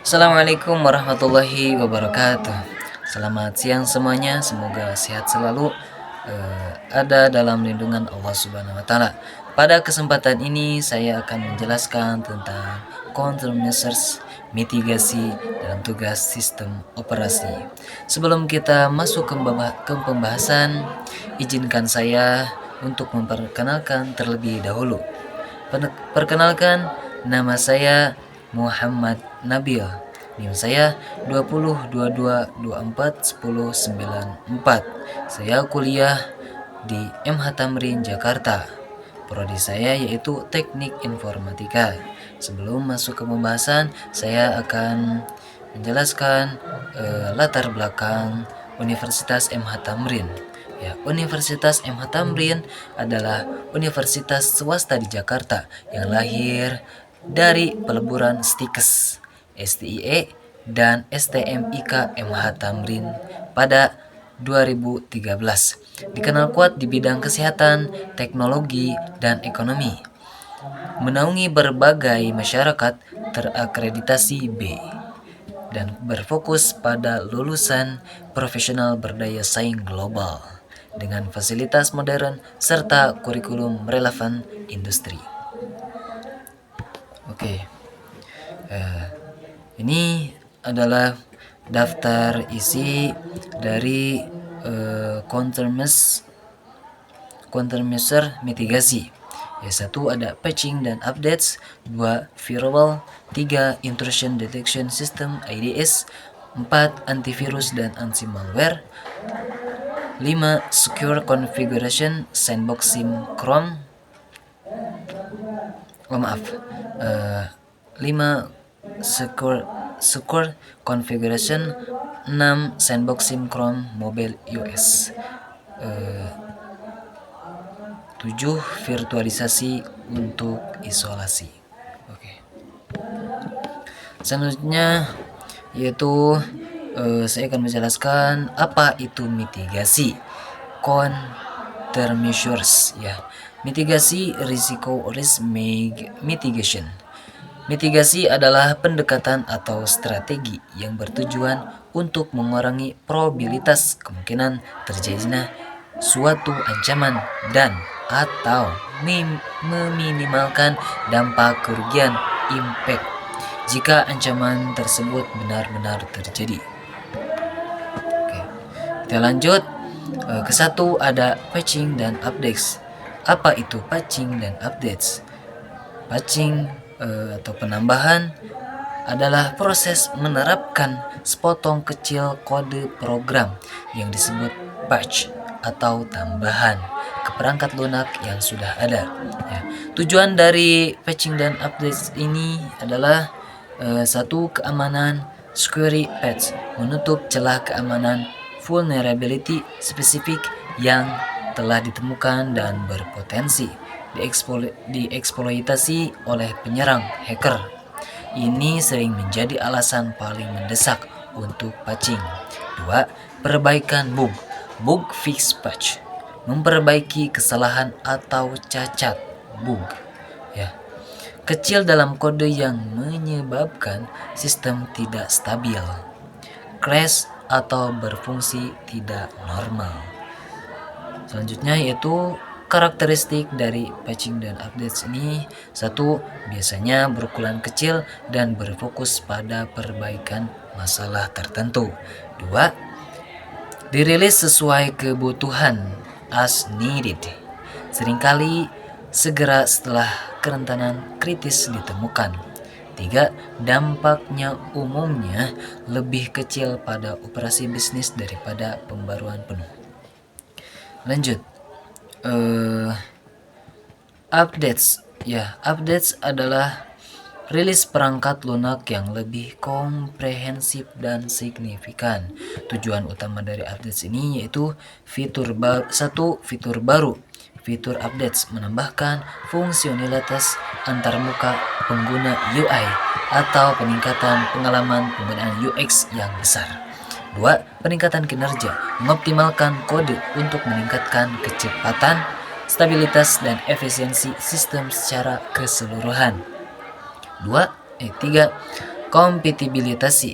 Assalamualaikum warahmatullahi wabarakatuh. Selamat siang semuanya, semoga sehat selalu, ada dalam lindungan Allah Subhanahu wa taala. Pada kesempatan ini saya akan menjelaskan tentang countermeasures mitigasi dalam tugas sistem operasi. Sebelum kita masuk ke pembahasan, izinkan saya untuk memperkenalkan terlebih dahulu. Perkenalkan, nama saya Muhammad Nabil. NIM saya 2022241094. Saya kuliah di MH Tamrin Jakarta. Prodi saya yaitu Teknik Informatika. Sebelum masuk ke pembahasan, saya akan menjelaskan latar belakang Universitas MH Tamrin. Ya, Universitas MH Tamrin adalah universitas swasta di Jakarta yang lahir dari peleburan STIKES, STIE, dan STMIK MH Tamrin pada 2013. Dikenal kuat di bidang kesehatan, teknologi, dan ekonomi. Menaungi berbagai masyarakat terakreditasi B dan berfokus pada lulusan profesional berdaya saing global dengan fasilitas modern serta kurikulum relevan industri. Oke, ini adalah daftar isi dari countermeasure mitigasi. Ya, 1 ada patching dan updates, 2 firewall, 3 intrusion detection system IDS, 4 antivirus dan anti-malware, 5 secure configuration sandbox sim Chrome. 5 secure configuration, 6 sandbox sim Chrome mobile iOS, 7 virtualisasi untuk isolasi. Oke. Selanjutnya yaitu saya akan menjelaskan apa itu mitigasi. Countermeasures, ya. Mitigasi risiko, risk mitigation. Mitigasi adalah pendekatan atau strategi yang bertujuan untuk mengurangi probabilitas kemungkinan terjadinya suatu ancaman dan atau meminimalkan dampak kerugian impact jika ancaman tersebut benar-benar terjadi. Oke, kita lanjut. Ke 1 ada patching dan updates. Apa itu patching dan updates? Patching atau penambahan adalah proses menerapkan sepotong kecil kode program yang disebut patch atau tambahan ke perangkat lunak yang sudah ada. Ya. Tujuan dari patching dan updates ini adalah 1. Keamanan, security patch, menutup celah keamanan vulnerability spesifik yang telah ditemukan dan berpotensi dieksploitasi oleh penyerang hacker. Ini sering menjadi alasan paling mendesak untuk patching. 2. Perbaikan bug. Bug fix patch, memperbaiki kesalahan atau cacat bug, ya, kecil dalam kode yang menyebabkan sistem tidak stabil, crash atau berfungsi tidak normal. Selanjutnya yaitu karakteristik dari patching dan updates ini. 1. Biasanya berukuran kecil dan berfokus pada perbaikan masalah tertentu. 2. Dirilis sesuai kebutuhan as needed, seringkali segera setelah kerentanan kritis ditemukan. 3. Dampaknya umumnya lebih kecil pada operasi bisnis daripada pembaruan penuh. Lanjut. Updates. Ya, updates adalah rilis perangkat lunak yang lebih komprehensif dan signifikan. Tujuan utama dari updates ini yaitu fitur baru. Fitur updates menambahkan fungsionalitas antarmuka pengguna UI atau peningkatan pengalaman penggunaan UX yang besar. 2. Peningkatan kinerja, mengoptimalkan kode untuk meningkatkan kecepatan, stabilitas, dan efisiensi sistem secara keseluruhan. 3. Kompatibilitas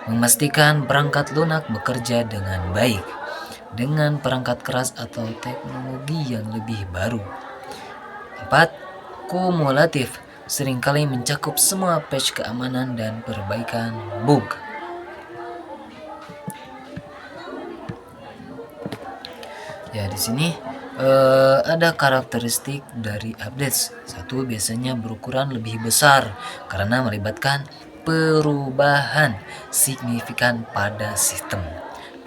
memastikan perangkat lunak bekerja dengan baik dengan perangkat keras atau teknologi yang lebih baru. 4. Kumulatif seringkali mencakup semua patch keamanan dan perbaikan bug. Ya, di sini ada karakteristik dari updates. 1. Biasanya berukuran lebih besar karena melibatkan perubahan signifikan pada sistem.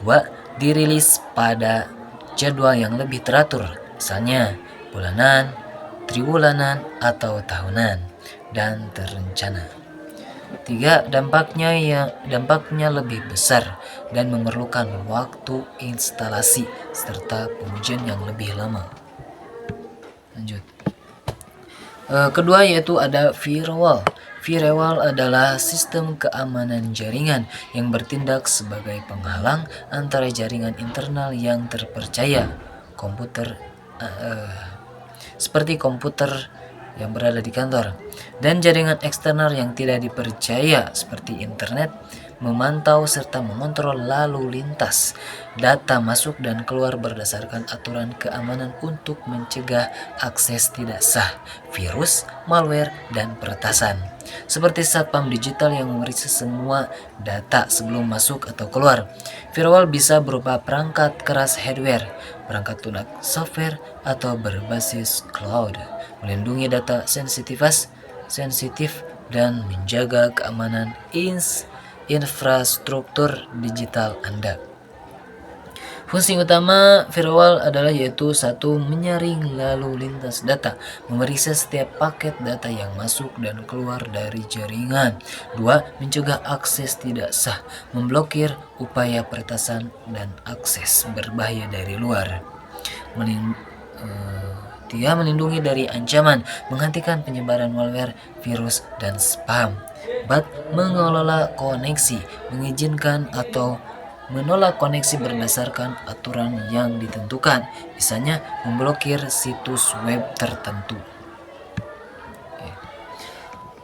2. Dirilis pada jadwal yang lebih teratur, misalnya bulanan, triwulanan, atau tahunan, dan terencana. 3. Dampaknya lebih besar dan memerlukan waktu instalasi serta pengujian yang lebih lama. Lanjut. Kedua yaitu ada firewall. Firewall adalah sistem keamanan jaringan yang bertindak sebagai penghalang antara jaringan internal yang terpercaya, seperti komputer yang berada di kantor, dan jaringan eksternal yang tidak dipercaya seperti internet, memantau serta mengontrol lalu lintas, data masuk dan keluar berdasarkan aturan keamanan untuk mencegah akses tidak sah, virus, malware, dan peretasan. Seperti satpam digital yang memeriksa semua data sebelum masuk atau keluar. Firewall bisa berupa perangkat keras hardware, perangkat lunak software, atau berbasis cloud, melindungi data sensitif dan menjaga keamanan infrastruktur digital Anda. Fungsi utama firewall adalah yaitu 1. Menyaring lalu lintas data, memeriksa setiap paket data yang masuk dan keluar dari jaringan. 2. Mencegah akses tidak sah, memblokir upaya peretasan dan akses berbahaya dari luar. 3. Melindungi dari ancaman, menghentikan penyebaran malware, virus, dan spam. 4. Mengelola koneksi, mengizinkan atau menolak koneksi berdasarkan aturan yang ditentukan, misalnya memblokir situs web tertentu.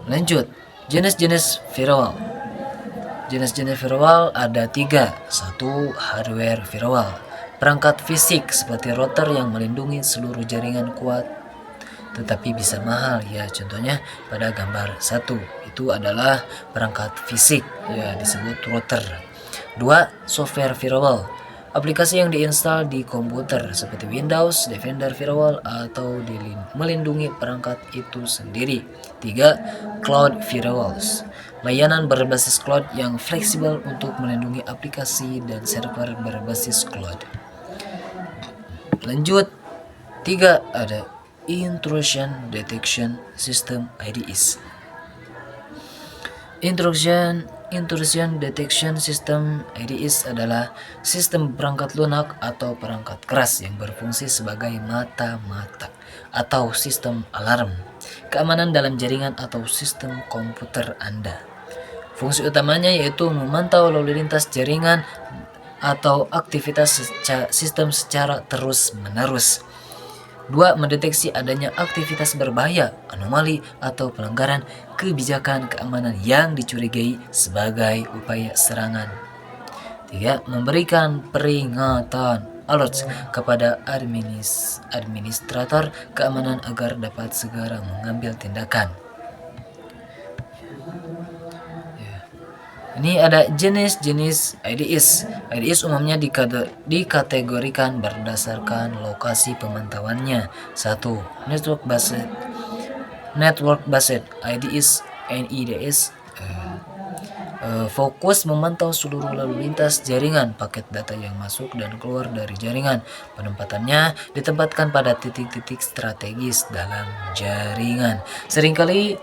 Lanjut, jenis-jenis firewall. Jenis-jenis firewall ada 3. 1. Hardware firewall, perangkat fisik seperti router yang melindungi seluruh jaringan kuat tetapi bisa mahal, ya contohnya pada gambar 1 itu adalah perangkat fisik, ya disebut router. 2. Software firewall, aplikasi yang diinstal di komputer seperti Windows, Defender Firewall, atau melindungi perangkat itu sendiri. 3. Cloud firewalls, layanan berbasis cloud yang fleksibel untuk melindungi aplikasi dan server berbasis cloud. Lanjut. 3. Ada Intrusion Detection System (IDS). Intrusion Detection System (IDS) adalah sistem perangkat lunak atau perangkat keras yang berfungsi sebagai mata-mata atau sistem alarm keamanan dalam jaringan atau sistem komputer Anda. Fungsi utamanya yaitu memantau lalu lintas jaringan atau aktivitas sistem secara terus-menerus. 2. Mendeteksi adanya aktivitas berbahaya, anomali, atau pelanggaran kebijakan keamanan yang dicurigai sebagai upaya serangan. 3. Memberikan peringatan alerts kepada administrator keamanan agar dapat segera mengambil tindakan. Ini ada jenis-jenis IDS. IDS umumnya dikategorikan berdasarkan lokasi pemantauannya. 1. Network based IDS (NIDS) fokus memantau seluruh lalu lintas jaringan, paket data yang masuk dan keluar dari jaringan. Penempatannya ditempatkan pada titik-titik strategis dalam jaringan, seringkali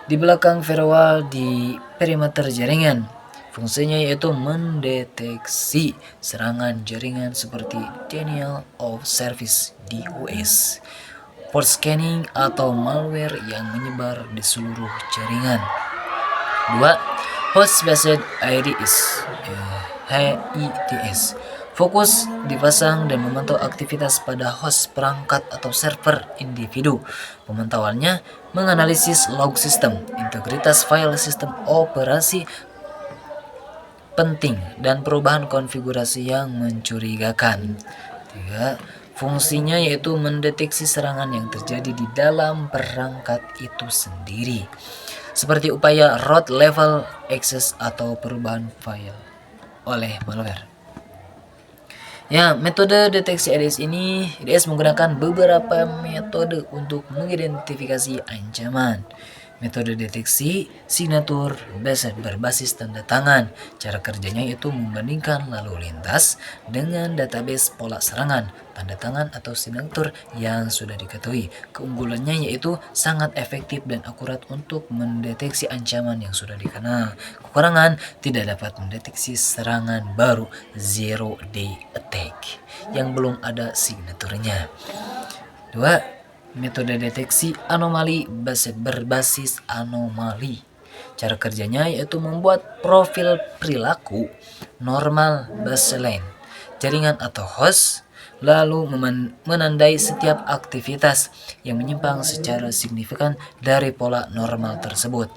di belakang firewall di perimeter jaringan. Fungsinya yaitu mendeteksi serangan jaringan seperti denial of service (DOS), port scanning, atau malware yang menyebar di seluruh jaringan. 2. Host-based IDS (HIDS) Fokus dipasang dan memantau aktivitas pada host perangkat atau server individu. Pemantauannya menganalisis log sistem, integritas file sistem operasi penting, dan perubahan konfigurasi yang mencurigakan. 3. Fungsinya yaitu mendeteksi serangan yang terjadi di dalam perangkat itu sendiri, seperti upaya root level access atau perubahan file oleh malware. Ya, metode deteksi IDS menggunakan beberapa metode untuk mengidentifikasi ancaman. Metode deteksi signatur berbasis tanda tangan. Cara kerjanya yaitu membandingkan lalu lintas dengan database pola serangan, tanda tangan atau signatur yang sudah diketahui. Keunggulannya yaitu sangat efektif dan akurat untuk mendeteksi ancaman yang sudah dikenal. Kekurangan, tidak dapat mendeteksi serangan baru zero day attack yang belum ada signaturnya. 2. Metode deteksi anomali berbasis anomali. Cara kerjanya yaitu membuat profil perilaku normal baseline jaringan atau host, lalu menandai setiap aktivitas yang menyimpang secara signifikan dari pola normal tersebut.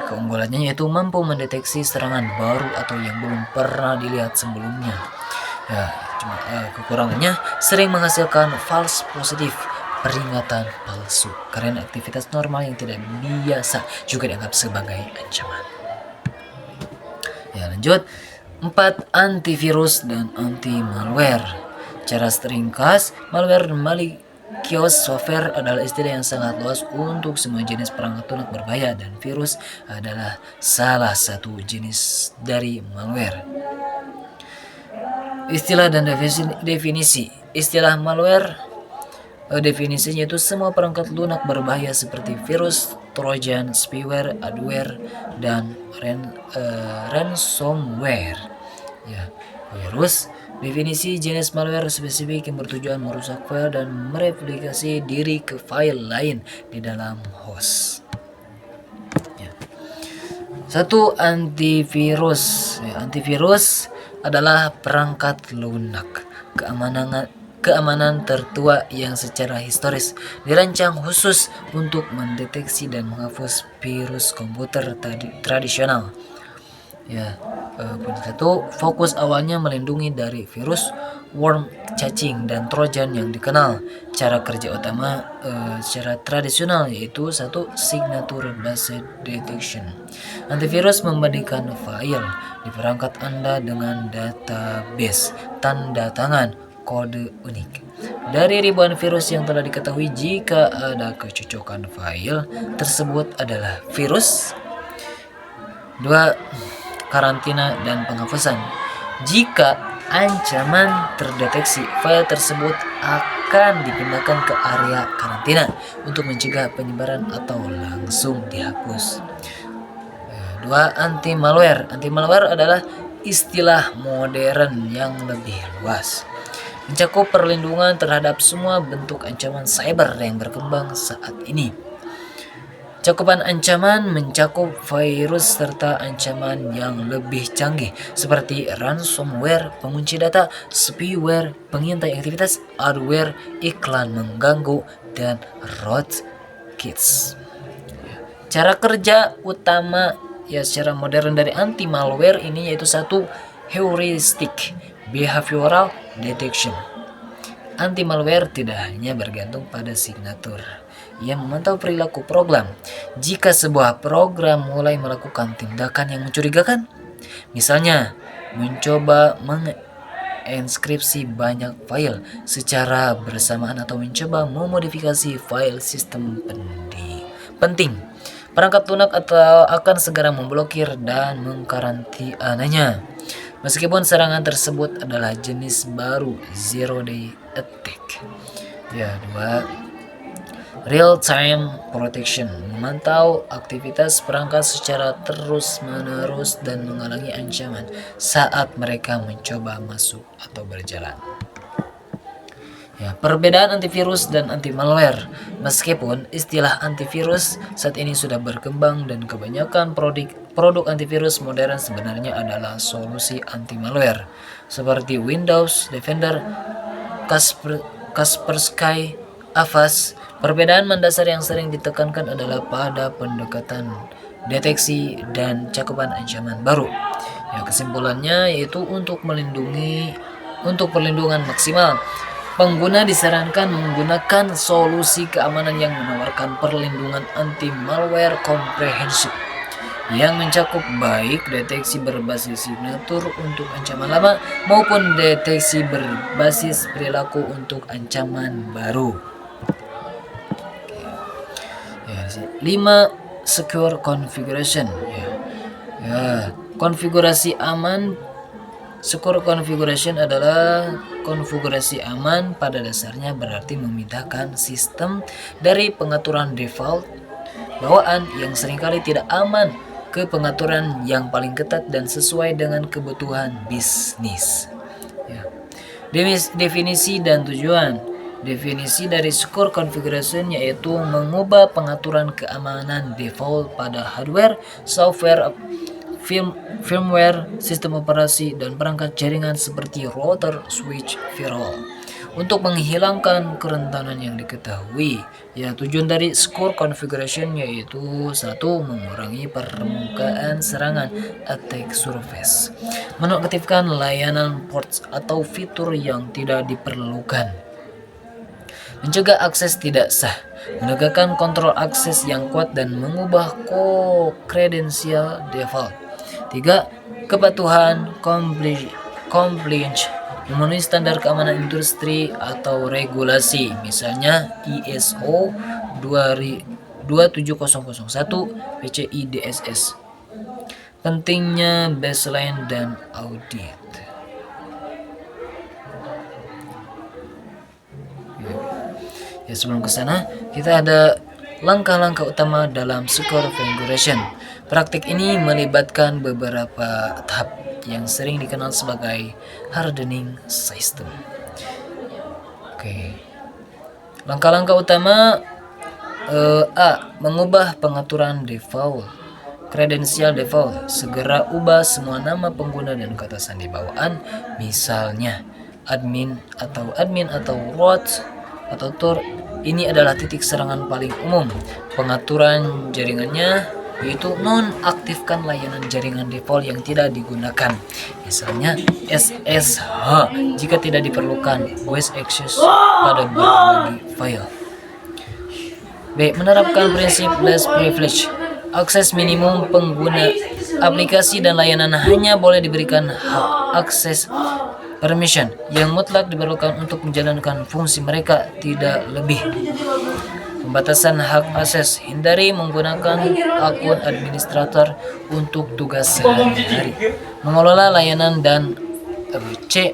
Keunggulannya yaitu mampu mendeteksi serangan baru atau yang belum pernah dilihat sebelumnya. Kekurangannya sering menghasilkan false positif, peringatan palsu, karena aktivitas normal yang tidak biasa juga dianggap sebagai ancaman. Lanjut. 4. Antivirus dan anti-malware. Cara ringkas, malware malicious software adalah istilah yang sangat luas untuk semua jenis perangkat lunak berbahaya, dan virus adalah salah satu jenis dari malware. Istilah dan definisi. Istilah malware definisinya itu semua perangkat lunak berbahaya seperti virus, trojan, spyware, adware, dan ransomware. Virus, definisi jenis malware spesifik yang bertujuan merusak file dan mereplikasi diri ke file lain di dalam host. 1. Antivirus. Antivirus adalah perangkat lunak keamanan tertua yang secara historis dirancang khusus untuk mendeteksi dan menghapus virus komputer tradisional. Fokus awalnya melindungi dari virus, worm, cacing, dan trojan yang dikenal. Cara kerja utama secara tradisional yaitu 1. Signature based detection. Antivirus membandingkan file di perangkat Anda dengan database tanda tangan kode unik dari ribuan virus yang telah diketahui. Jika ada kecocokan file tersebut adalah virus. 2. Karantina dan penghapusan. Jika ancaman terdeteksi, file tersebut akan dipindahkan ke area karantina untuk mencegah penyebaran atau langsung dihapus. 2. Anti-malware. Anti-malware adalah istilah modern yang lebih luas, mencakup perlindungan terhadap semua bentuk ancaman cyber yang berkembang saat ini. Cakupan ancaman mencakup virus serta ancaman yang lebih canggih seperti ransomware, pengunci data, spyware, pengintai aktivitas, adware, iklan mengganggu, dan rootkits. Cara kerja utama secara modern dari anti malware ini yaitu 1. Heuristic behavioral detection. Anti malware tidak hanya bergantung pada signatur, ia memantau perilaku program. Jika sebuah program mulai melakukan tindakan yang mencurigakan, misalnya mencoba menginskripsi banyak file secara bersamaan atau mencoba memodifikasi file sistem penting, perangkat lunak akan segera memblokir dan mengkarantinanya. Meskipun serangan tersebut adalah jenis baru zero day attack. 2. Real-time protection, memantau aktivitas perangkat secara terus-menerus dan menghalangi ancaman saat mereka mencoba masuk atau berjalan. Ya, perbedaan antivirus dan anti-malware. Meskipun istilah antivirus saat ini sudah berkembang dan kebanyakan produk antivirus modern sebenarnya adalah solusi anti-malware seperti Windows Defender, Kaspersky, Avast. Perbedaan mendasar yang sering ditekankan adalah pada pendekatan deteksi dan cakupan ancaman baru. Ya, kesimpulannya yaitu untuk perlindungan maksimal, pengguna disarankan menggunakan solusi keamanan yang menawarkan perlindungan anti-malware komprehensif yang mencakup baik deteksi berbasis signatur untuk ancaman lama maupun deteksi berbasis perilaku untuk ancaman baru. 5. Secure configuration. Konfigurasi aman. Secure configuration adalah konfigurasi aman pada dasarnya berarti memindahkan sistem dari pengaturan default bawaan yang seringkali tidak aman ke pengaturan yang paling ketat dan sesuai dengan kebutuhan bisnis. Definisi dan tujuan. Definisi dari secure configuration yaitu mengubah pengaturan keamanan default pada hardware, software, firmware, sistem operasi, dan perangkat jaringan seperti router, switch, firewall untuk menghilangkan kerentanan yang diketahui. Tujuan dari secure configuration yaitu 1. Mengurangi permukaan serangan attack surface, menonaktifkan layanan ports atau fitur yang tidak diperlukan, mencegah akses tidak sah, menegakkan kontrol akses yang kuat dan mengubah kredensial default. 3. Kepatuhan compliance, memenuhi standar keamanan industri atau regulasi, misalnya ISO 27001 PCI DSS. Pentingnya baseline dan audit. Sebelum ke sana, kita ada langkah-langkah utama dalam secure configuration. Praktik ini melibatkan beberapa tahap yang sering dikenal sebagai hardening system. Langkah-langkah utama. A. Mengubah pengaturan default. Kredensial default. Segera ubah semua nama pengguna dan kata sandi bawaan, misalnya admin atau root atau tor. Ini adalah titik serangan paling umum. Pengaturan jaringannya yaitu nonaktifkan layanan jaringan default yang tidak digunakan, misalnya SSH jika tidak diperlukan, voice access pada berbagi file. B. Menerapkan prinsip less privilege. Akses minimum pengguna aplikasi dan layanan hanya boleh diberikan hak akses permission yang mutlak diperlukan untuk menjalankan fungsi mereka, tidak lebih. Pembatasan hak akses. Hindari menggunakan akun administrator untuk tugas sehari-hari. Mengelola layanan dan aplikasi.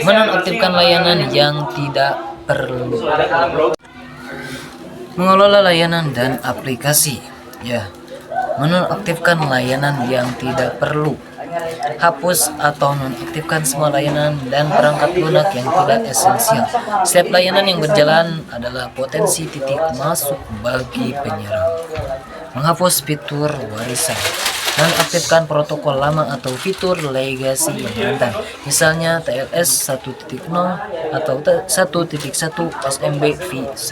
Menonaktifkan layanan yang tidak perlu. Mengelola layanan dan aplikasi. Menonaktifkan layanan yang tidak perlu. Hapus atau nonaktifkan semua layanan dan perangkat lunak yang tidak esensial. Setiap layanan yang berjalan adalah potensi titik masuk bagi penyerang. Menghapus fitur warisan. Nonaktifkan protokol lama atau fitur legacy yang rentan, misalnya TLS 1.0 atau 1.1 SMB v1.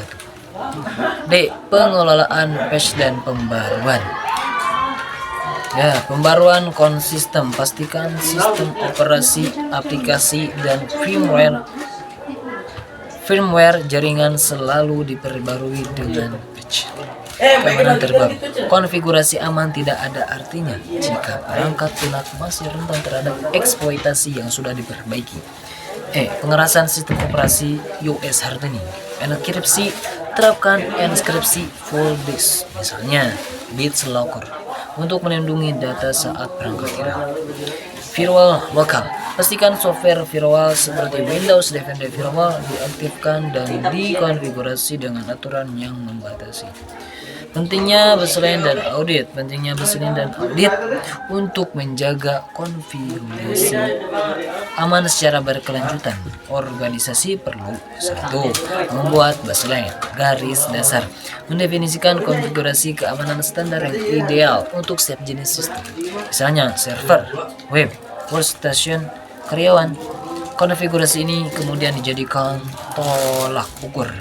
D. Pengelolaan patch dan pembaruan. Pembaruan konsisten. Pastikan sistem operasi, aplikasi, dan firmware jaringan selalu diperbarui dengan patch. Keamanan terbaru. Konfigurasi aman tidak ada artinya jika perangkat lunak masih rentan terhadap eksploitasi yang sudah diperbaiki. Pengerasan sistem operasi, US hardening. Enkripsi. Terapkan enkripsi full disk, misalnya BitLocker, untuk melindungi data saat perangkat hilang. Firewall lokal. Pastikan software firewall seperti Windows Defender Firewall diaktifkan dan dikonfigurasi dengan aturan yang membatasi Pentingnya baseline dan audit. Untuk menjaga konfigurasi aman secara berkelanjutan. Organisasi perlu 1. Membuat baseline garis dasar, mendefinisikan konfigurasi keamanan standar yang ideal untuk setiap jenis sistem, misalnya server, web, workstation, karyawan. Konfigurasi ini kemudian dijadikan tolak ukur.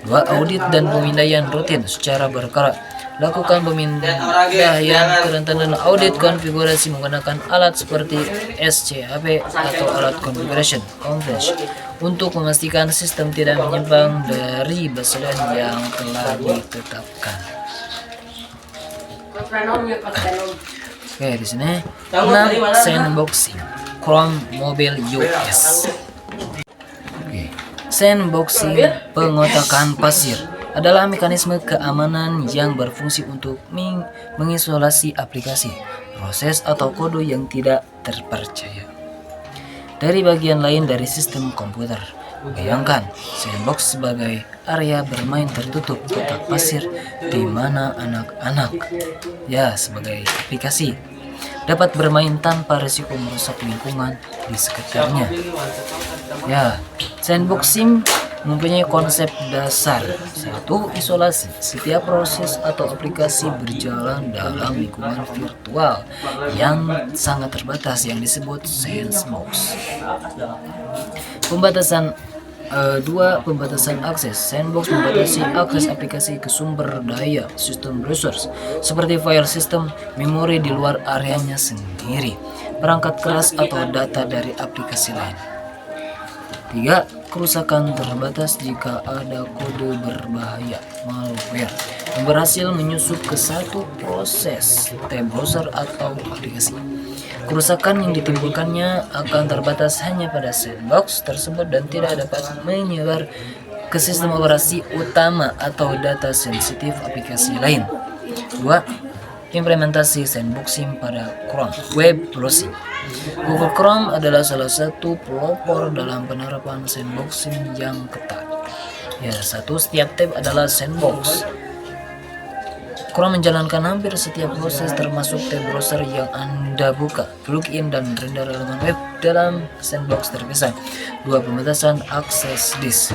2. Audit dan pemindaian rutin secara berkala. Lakukan pemindaian kerentanan audit konfigurasi menggunakan alat seperti SCHP atau alat configuration conference untuk memastikan sistem tidak menyimpang dari baseline yang telah ditetapkan. Oke, di sini 6. Sandboxing Chrome Mobile OS. Sandboxing, pengotakan pasir, adalah mekanisme keamanan yang berfungsi untuk mengisolasi aplikasi, proses atau kode yang tidak terpercaya dari bagian lain dari sistem komputer. Bayangkan sandbox sebagai area bermain tertutup kotak pasir di mana anak-anak, sebagai aplikasi, dapat bermain tanpa risiko merusak lingkungan di sekitarnya. Sandboxing mempunyai konsep dasar. 1. Isolasi. Setiap proses atau aplikasi berjalan dalam lingkungan virtual yang sangat terbatas yang disebut sandbox. Pembatasan 2. Pembatasan akses. Sandbox membatasi akses aplikasi ke sumber daya sistem resource seperti file system, memori di luar areanya sendiri, perangkat keras atau data dari aplikasi lain. 3. Kerusakan terbatas jika ada kode berbahaya malware yang berhasil menyusup ke satu proses, tab browser atau aplikasi. Kerusakan yang ditimbulkannya akan terbatas hanya pada sandbox tersebut dan tidak dapat menyebar ke sistem operasi utama atau data sensitif aplikasi lain. 2. Implementasi sandboxing pada Chrome web browsing. Google Chrome adalah salah satu pelopor dalam penerapan sandboxing yang ketat. 1. Setiap tab adalah sandbox. Chrome menjalankan hampir setiap proses termasuk tab browser yang Anda buka, plugin dan render elemen web dalam sandbox terpisah. 2. Pembatasan akses disk.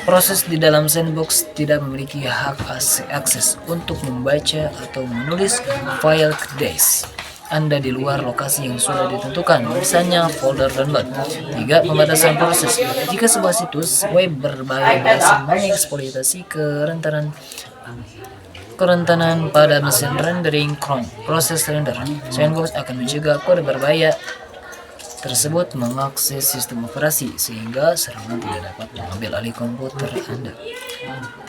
Proses di dalam sandbox tidak memiliki hak akses untuk membaca atau menulis file ke disk Anda di luar lokasi yang sudah ditentukan, misalnya folder download. 3. Pembatasan proses. Jika sebuah situs web berbahaya berhasil mengeksploitasi kerentanan pada mesin rendering Chrome, proses render, sandbox akan mencegah kode berbahaya tersebut mengakses sistem operasi sehingga serangan tidak dapat mengambil alih komputer Anda.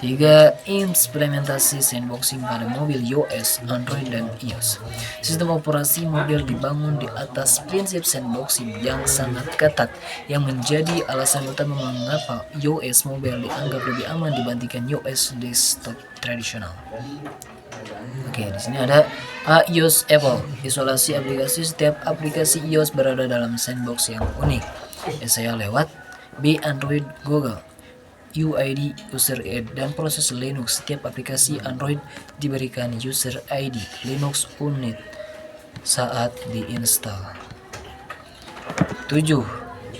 3. Implementasi sandboxing pada mobil iOS, Android, dan iOS. Sistem operasi mobil dibangun di atas prinsip sandboxing yang sangat ketat, yang menjadi alasan utama mengapa iOS mobil dianggap lebih aman dibandingkan iOS desktop tradisional. Di sini ada iOS Apple. Isolasi aplikasi. Setiap aplikasi iOS berada dalam sandbox yang unik. Saya lewat B. Android Google UID user ID dan proses Linux. Setiap aplikasi Android diberikan user ID Linux unit saat diinstal. 7.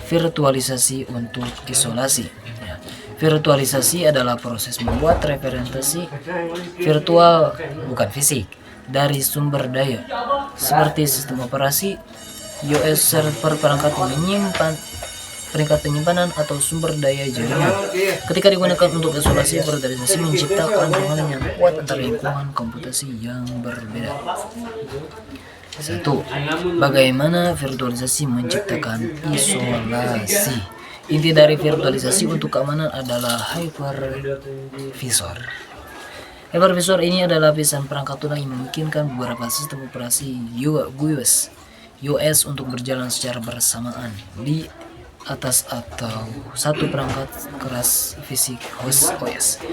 Virtualisasi untuk isolasi. Virtualisasi adalah proses membuat representasi virtual, bukan fisik, dari sumber daya seperti sistem operasi, iOS server, perangkat penyimpanan atau sumber daya jaringan. Ketika digunakan untuk isolasi, virtualisasi menciptakan pengenalan yang kuat antara lingkungan komputasi yang berbeda. 1. Bagaimana virtualisasi menciptakan isolasi? Inti dari virtualisasi untuk keamanan adalah hypervisor. Hypervisor ini adalah lapisan perangkat lunak yang memungkinkan beberapa sistem operasi iOS untuk berjalan secara bersamaan di atas atau satu perangkat keras fisik host OS.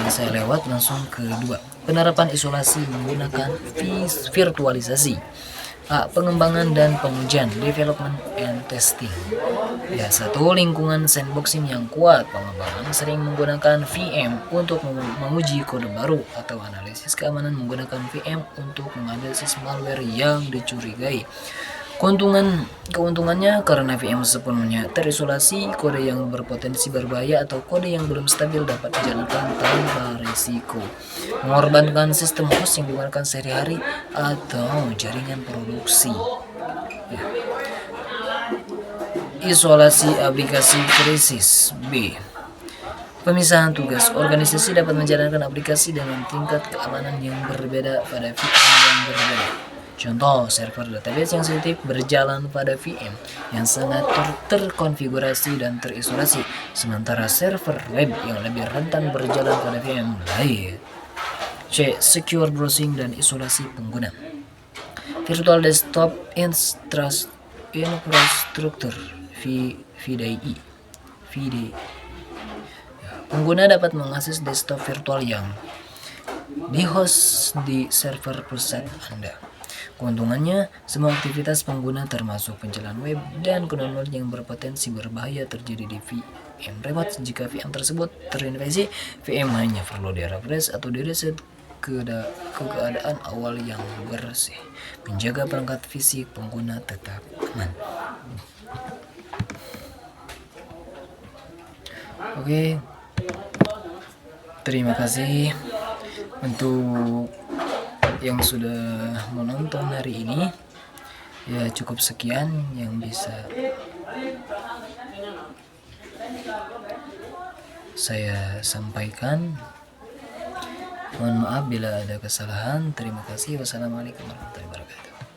Saya lewat langsung ke 2. Penerapan isolasi menggunakan virtualisasi. Pengembangan dan pengujian, development and testing. Ya, satu, lingkungan sandboxing yang kuat. Pengembangan sering menggunakan VM untuk menguji kode baru atau analisis keamanan menggunakan VM untuk menganalisis malware yang dicurigai. Keuntungannya karena VM sepenuhnya terisolasi, kode yang berpotensi berbahaya atau kode yang belum stabil dapat dijalankan tanpa risiko, mengorbankan sistem host yang digunakan sehari-hari atau jaringan produksi. Ya. Isolasi aplikasi krisis. B. Pemisahan tugas. Organisasi dapat menjalankan aplikasi dengan tingkat keamanan yang berbeda pada VM yang berbeda. Contoh, server database yang sensitif berjalan pada VM yang sangat terkonfigurasi dan terisolasi, sementara server web yang lebih rentan berjalan pada VM lain. C. Secure browsing dan isolasi pengguna. Virtual desktop infrastructure VDI. Pengguna dapat mengakses desktop virtual yang dihost di server pusat Anda. Keuntungannya, semua aktivitas pengguna termasuk penjalan web dan download yang berpotensi berbahaya terjadi di VM remote. Jika VM tersebut terinfeksi, VM hanya perlu direfresh atau direset ke keadaan awal yang bersih, menjaga perangkat fisik pengguna tetap aman. Oke, terima kasih untuk yang sudah menonton hari ini. Ya, cukup sekian yang bisa saya sampaikan. Mohon maaf bila ada kesalahan. Terima kasih. Wassalamualaikum warahmatullahi wabarakatuh.